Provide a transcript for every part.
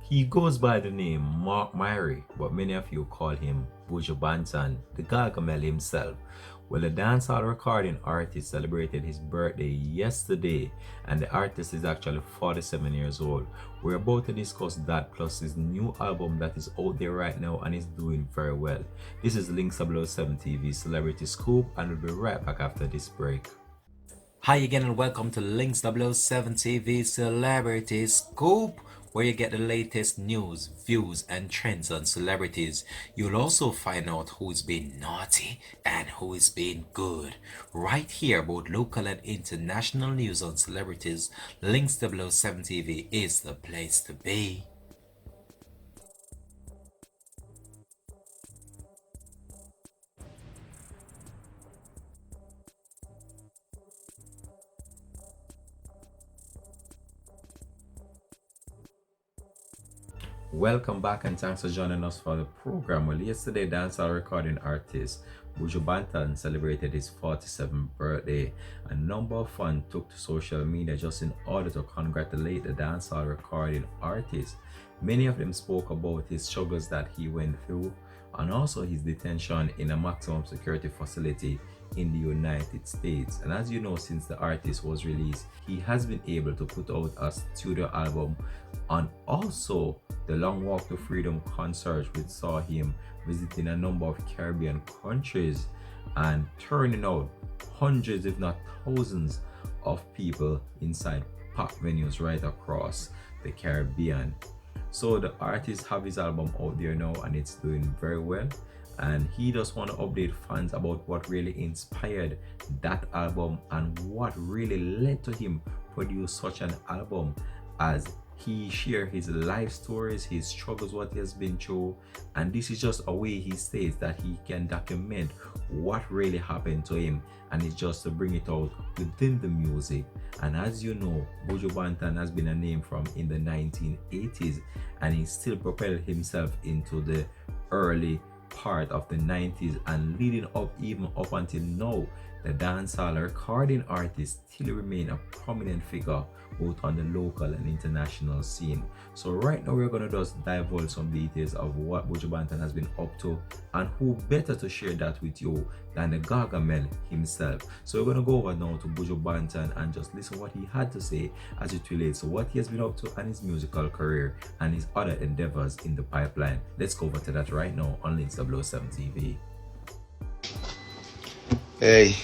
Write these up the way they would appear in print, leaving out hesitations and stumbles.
He goes by the name Mark Myrie, but many of you call him Buju Banton, the Gargamel himself. Well, the dancehall recording artist celebrated his birthday yesterday, and the artist is actually 47 years old. We're about to discuss that plus his new album that is out there right now and is doing very well. This is Links 007 TV Celebrity Scoop, and we'll be right back after this break. Hi again and welcome to Links 007 TV Celebrity Scoop, where you get the latest news, views, and trends on celebrities. You'll also find out who's been naughty and who is being good. Right here, both local and international news on celebrities, Links 007 TV is the place to be. Welcome back and thanks for joining us for the program. Well, yesterday, dancehall recording artist Buju Banton celebrated his 47th birthday. A number of fans took to social media just in order to congratulate the dancehall recording artist. Many of them spoke about his struggles that he went through and also his detention in a maximum security facility in the United States. And as you know, since the artist was released, he has been able to put out a studio album and also the Long Walk to Freedom concert, which saw him visiting a number of Caribbean countries and turning out hundreds if not thousands of people inside pop venues right across the Caribbean. So the artist have his album out there now and it's doing very well, and he just want to update fans about what really inspired that album and what really led to him produce such an album, as he share his life stories, his struggles, what he has been through, and this is just a way he says that he can document what really happened to him, and it's just to bring it out within the music. And as you know, Buju Banton has been a name from in the 1980s, and he still propelled himself into the early part of the 90s and leading up even up until now. The dancehall recording artist still remain a prominent figure both on the local and international scene. So right now we're going to just divulge some details of what Buju Banton has been up to, and who better to share that with you than the Gargamel himself. So we're going to go over now to Buju Banton and just listen what he had to say as it relates to what he has been up to and his musical career and his other endeavors in the pipeline. Let's go over to that right now on Links 007 TV. Hey,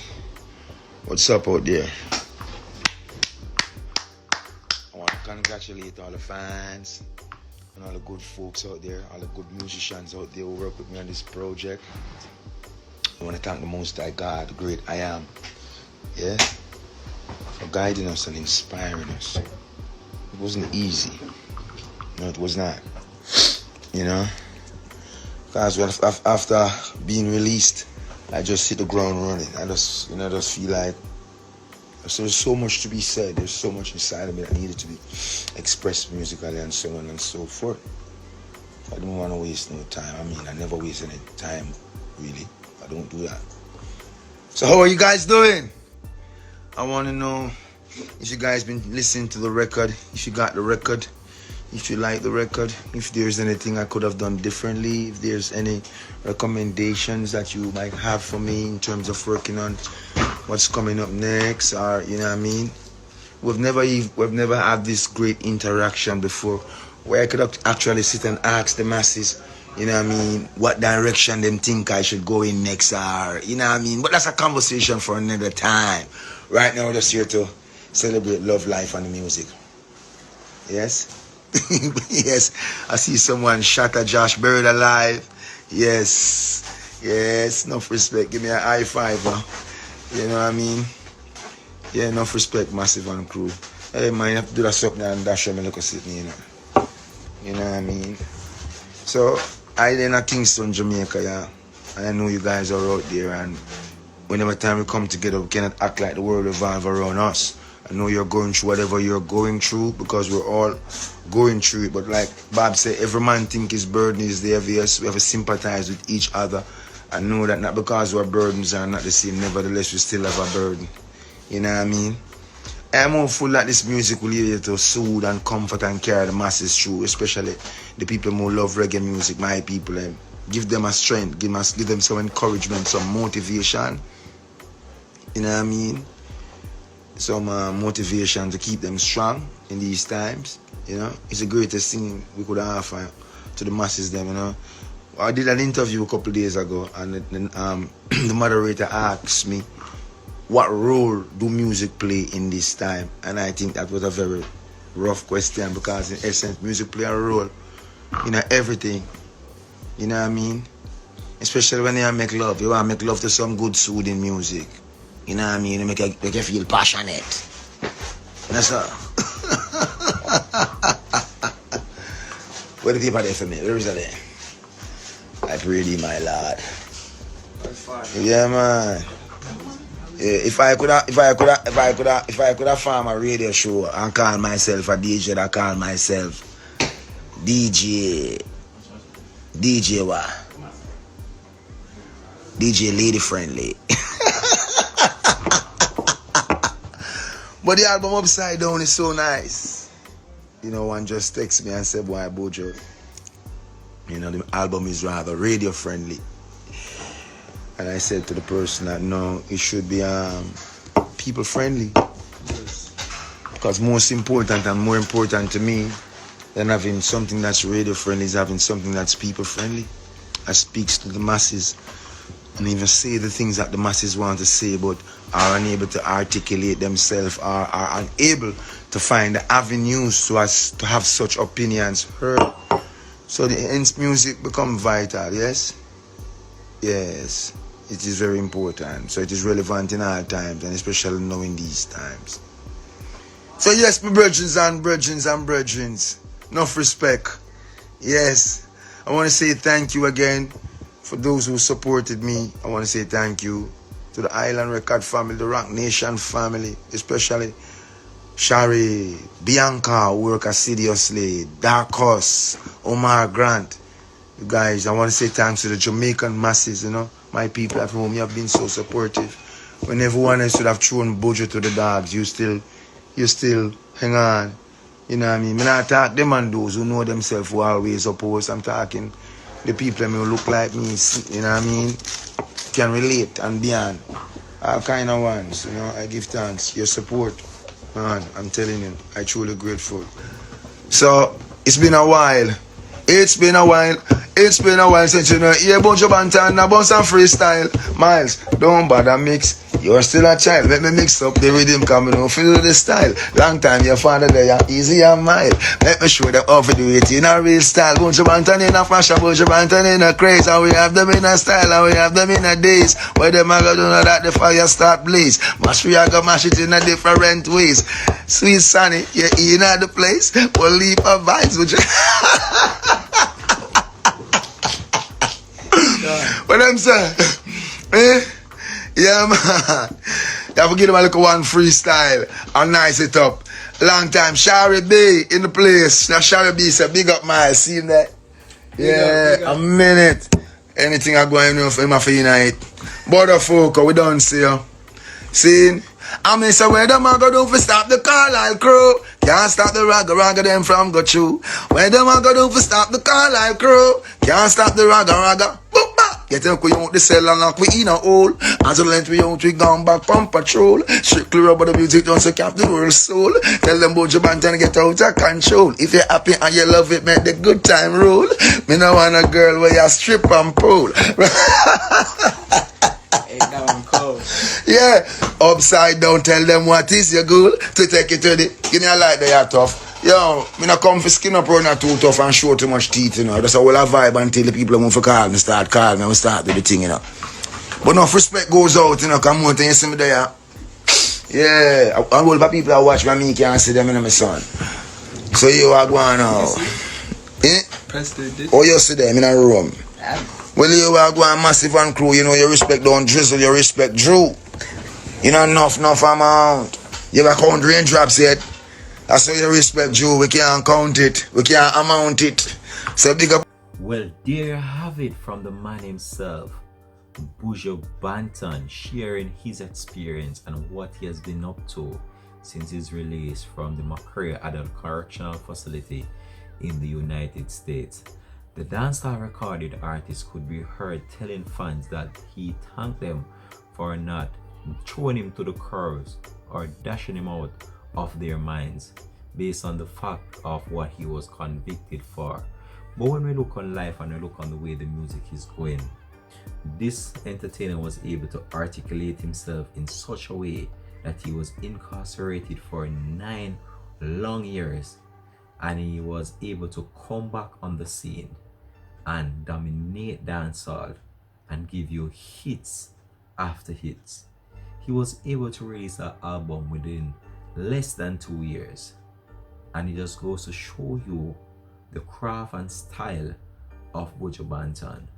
what's up out there? I want to congratulate all the fans and all the good folks out there, all the good musicians out there who work with me on this project. I want to thank the Most High God, the great I Am, yeah, for guiding us and inspiring us. It wasn't easy. No, it was not. You know, because after being released, I just hit the ground running. I just feel like there's so much to be said. There's so much inside of me that needed to be expressed musically and so on and so forth. I don't want to waste no time. I mean, I never waste any time, really. I don't do that. So how are you guys doing? I want to know if you guys been listening to the record, if you got the record, if you like the record, if there's anything I could have done differently, if there's any recommendations that you might have for me in terms of working on what's coming up next, or you know what I mean. We've never had this great interaction before, where I could actually sit and ask the masses, you know what I mean, what direction them think I should go in next, or you know what I mean. But that's a conversation for another time. Right now we're just here to celebrate love, life, and the music. Yes. Yes, I see someone shot at Josh buried alive. Yes, enough respect. Give me an high five, huh? You know what I mean? Yeah, enough respect, Massive and crew. Hey man, you have to do that something and dash me look at me, you know. You know what I mean? So I live in Kingston, Jamaica, yeah. And I know you guys are out there, and whenever time we come together, we cannot act like the world revolves around us. I know you're going through whatever you're going through, because we're all going through it. But like Bob said, every man think his burden is the heaviest. We have to sympathize with each other and know that not because our burdens are not the same, nevertheless we still have a burden. You know what I mean? I'm hopeful that this music will be able to soothe and comfort and carry the masses through, especially the people who love reggae music, my people. Give them a strength, give them some encouragement, some motivation. You know what I mean? Some motivation to keep them strong in these times. You know, it's the greatest thing we could offer to the masses. Them, you know. I did an interview a couple of days ago, and the moderator asked me, what role do music play in this time? And I think that was a very rough question, because in essence, music play a role in everything. You know what I mean? Especially when you make love. You want to make love to some good soothing music. You know what I mean? You make you feel passionate. That's all. Where the people there for me? Where is that there? I pray thee, my Lord. Yeah, man. Yeah, if I could have formed a radio show and call myself a DJ, I call myself DJ what? DJ Lady Friendly. But the album Upside Down is so nice. You know, one just texted me and said, "Why, Buju? You know, the album is rather radio friendly." And I said to the person that no, it should be people friendly. Yes. Because most important and more important to me than having something that's radio friendly is having something that's people friendly, that speaks to the masses and even say the things that the masses want to say but are unable to articulate themselves, are unable to find the avenues to have such opinions heard. So the music become vital, yes? Yes. It is very important. So it is relevant in all times, and especially now in these times. So yes, my brethren and brethren, enough respect. Yes. I want to say thank you again for those who supported me. I want to say thank you to the Island Record family, the Rock Nation family, especially Shari, Bianca, who work assiduously, Dark Horse, Omar Grant. You guys, I want to say thanks to the Jamaican masses, you know. My people at home, you have been so supportive. When everyone else should have thrown Buju to the dogs, you still hang on. You know what I mean? I'm not talking them and those who know themselves who always oppose. I'm talking the people who look like me, you know what I mean? Can relate and beyond. All kind of ones, you know. I give thanks. Your support, man, I'm telling you, I'm truly grateful. So, it's been a while. It's been a while since you know, yeah, Buju Banton, about some freestyle. Miles, don't bother mix. You're still a child. Let me mix up the rhythm coming on. Feel the style. Long time your father there, easy and mild. Let me show them how to do it in a real style. Buju Banton in a fashion, Buju Banton in a craze. And we have them in a style, and we have them in a days. Where them are gonna know that the fire start blaze. Mash we are gonna mash it in a different ways. Sweet Sunny, you're in at the place. We'll leave our vibes with you. What I'm saying? Eh? Yeah, man. You have to give them a little one freestyle and nice it up. Long time. Shari B in the place. Now Shari B said, big up Miles. See him there? Yeah, big up. A minute. Anything I go on for him for unite. Border folk, we don't see you. See? I mean, so where them a go do for stop the Carlisle crew? Can't stop the ragga them from go through. Where them a go do for stop the Carlisle crew? Can't stop the ragga. Boop, bah. Get them we out the cell and lock we in a hole. As a length we out we gone back from patrol. Strictly rubber the music don't so cap the world soul. Tell them Buju Banton get out of control. If you're happy and you love it, make the good time roll. Me no want a girl where you strip and pull. Yeah, upside down, tell them what is your goal to take it to the. Give me a light they are tough. Yo, me not come for skin up run too tough and show too much teeth, you know. That's a whole vibe until the people want to call me, start calling me, we start with the thing, you know. But enough respect goes out, you know, come on, you see me there. Yeah, and all the people that watch me can't see them in my son. So you are going now. Eh? Oh, you see them in a room. Well, you are going massive and crew, you know, you respect don't drizzle, you respect Drew. You know, enough amount. You ever count raindrops yet? That's why you respect Drew, we can't count it, we can't amount it. So big up. Well, there you have it from the man himself, Buju Banton, sharing his experience and what he has been up to since his release from the McCrae Adult Correctional Facility in the United States. The dancehall recorded artist could be heard telling fans that he thanked them for not throwing him to the curves or dashing him out of their minds based on the fact of what he was convicted for. But when we look on life and we look on the way the music is going, this entertainer was able to articulate himself in such a way that he was incarcerated for 9 long years, and he was able to come back on the scene and dominate dancehall and give you hits after hits. He was able to release an album within less than 2 years, and it just goes to show you the craft and style of Buju Banton.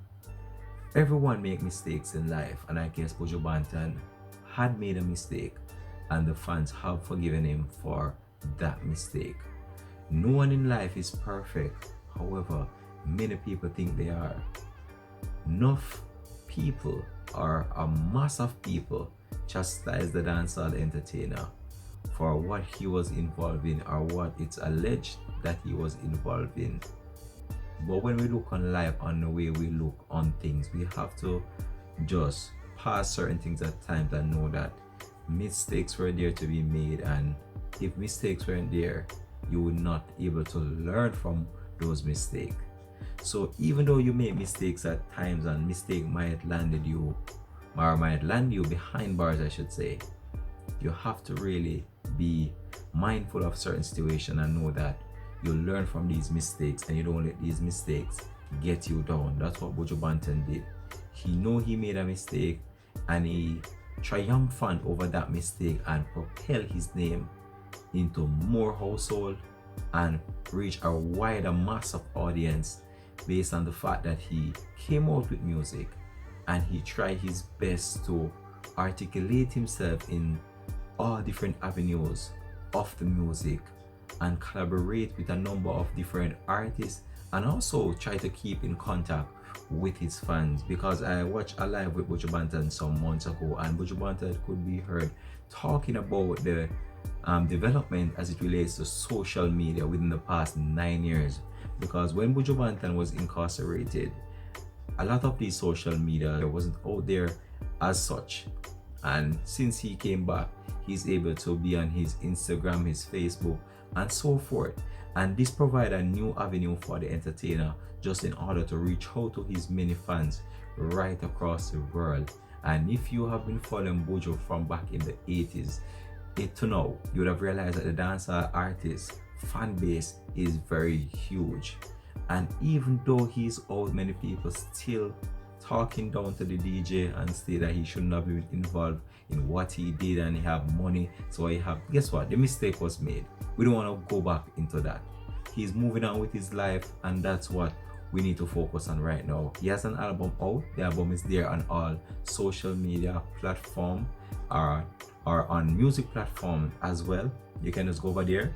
Everyone make mistakes in life, and I guess Buju Banton had made a mistake, and the fans have forgiven him for that mistake. No one in life is perfect, however, many people think they are. Enough people, or a mass of people, chastise the dancehall entertainer for what he was involved in or what it's alleged that he was involved in. But when we look on life and the way we look on things, we have to just pass certain things at times and know that mistakes were there to be made, and if mistakes weren't there, you would not be able to learn from those mistakes. So even though you make mistakes at times and mistake might landed you or might land you behind bars, I should say, you have to really be mindful of certain situations and know that you learn from these mistakes and you don't let these mistakes get you down. That's what Buju Banton did. He know he made a mistake and he triumphant over that mistake and propel his name into more household and reach a wider mass of audience based on the fact that he came out with music and he tried his best to articulate himself in all different avenues of the music and collaborate with a number of different artists, and also try to keep in contact with his fans. Because I watched a live with Buju Banton some months ago, and Buju Banton could be heard talking about the development as it relates to social media within the past 9 years. Because when Buju Banton was incarcerated, a lot of these social media wasn't out there as such, and since he came back, he's able to be on his Instagram, his Facebook, and so forth, and this provides a new avenue for the entertainer just in order to reach out to his many fans right across the world. And if you have been following Buju from back in the 80s to now, you would have realized that the dancehall artist fan base is very huge, and even though he's old, many people still talking down to the DJ and say that he shouldn't have been involved in what he did and he have money, so he have, guess what, the mistake was made. We don't want to go back into that. He's moving on with his life, and that's what we need to focus on right now. He has an album out. The album is there on all social media platform or on music platform as well. You can just go over there,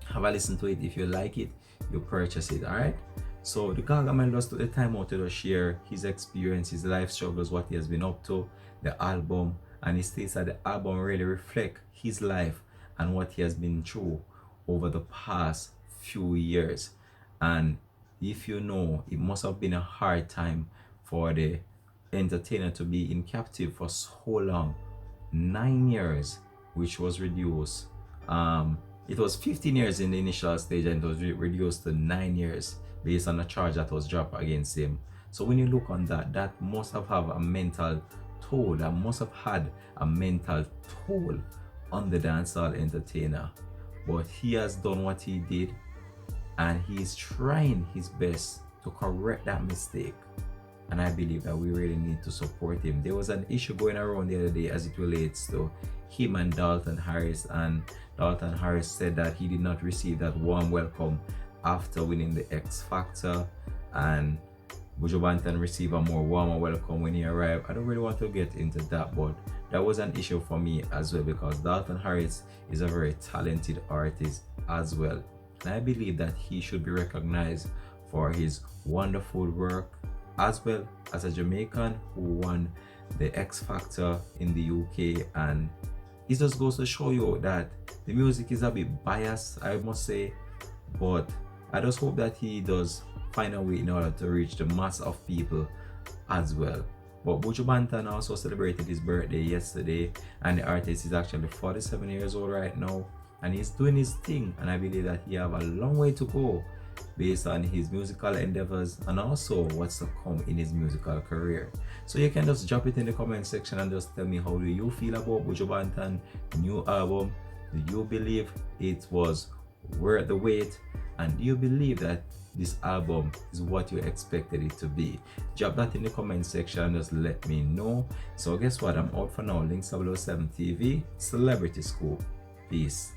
have a listen to it. If you like it, you purchase it. All right. So the Gargamel just took the time out to share his experience, his life struggles, what he has been up to, the album, and he states that the album really reflects his life and what he has been through over the past few years. And if you know, it must have been a hard time for the entertainer to be in captive for so long, 9 years, which was reduced. It was 15 years in the initial stage, and it was reduced to 9 years based on a charge that was dropped against him. So when you look on that, that must have a mental toll, that must have had a mental toll on the dancehall entertainer. But he has done what he did, and he's trying his best to correct that mistake. And I believe that we really need to support him. There was an issue going around the other day as it relates to him and Dalton Harris, and Dalton Harris said that he did not receive that warm welcome after winning the X Factor, and Buju Banton received a more warmer welcome when he arrived. I don't really want to get into that, but that was an issue for me as well, because Dalton Harris is a very talented artist as well. And I believe that he should be recognized for his wonderful work, as well as a Jamaican who won the X Factor in the UK, and it just goes to show you that the music is a bit biased, I must say, but I just hope that he does find a way in order to reach the mass of people as well. But Buju Banton also celebrated his birthday yesterday, and the artist is actually 47 years old right now, and he's doing his thing, and I believe that he have a long way to go based on his musical endeavors and also what's to come in his musical career. So you can just drop it in the comment section and just tell me, how do you feel about Buju Banton new album? Do you believe it was worth the wait, and do you believe that this album is what you expected it to be? Drop that in the comment section and just let me know. So guess what, I'm out for now. Links 007 TV, Celebrity Scoop. Peace.